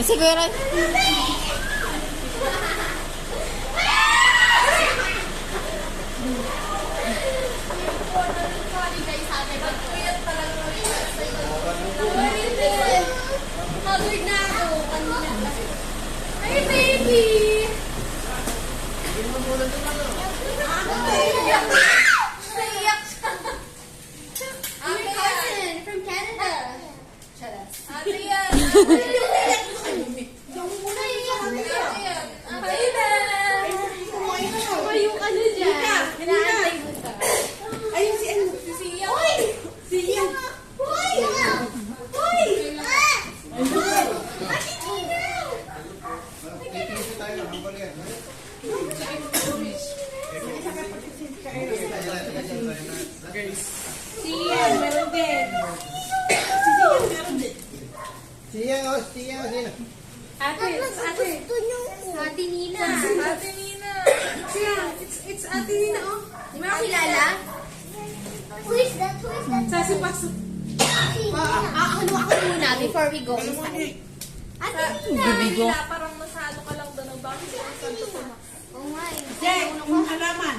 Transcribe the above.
Ay, siguro. Haggard na ako. Ay, baby! Naiyak siya. I'm your cousin from Canada. Shut up. Ate yan. Yung muna iyak. Ate yan. Tumayo ka na dyan. Hinaantay mo ka. Ayun si ano? Si Sia. Hoy! Si Ian. Hoy! Hoy! Si Ian, meron din. Si Ian, meron din. Sino? Ate, Ate Nina. Ate Nina. Siya, it's Ate Nina, oh. Di mo ako kilala? Who is that? Sasi pasok. Ano ako muna before we go inside. Ate Nina. Bibigo. Parang masyado ka lang doon. Bakit ang santo ko? Oh my. Jack, yung halaman.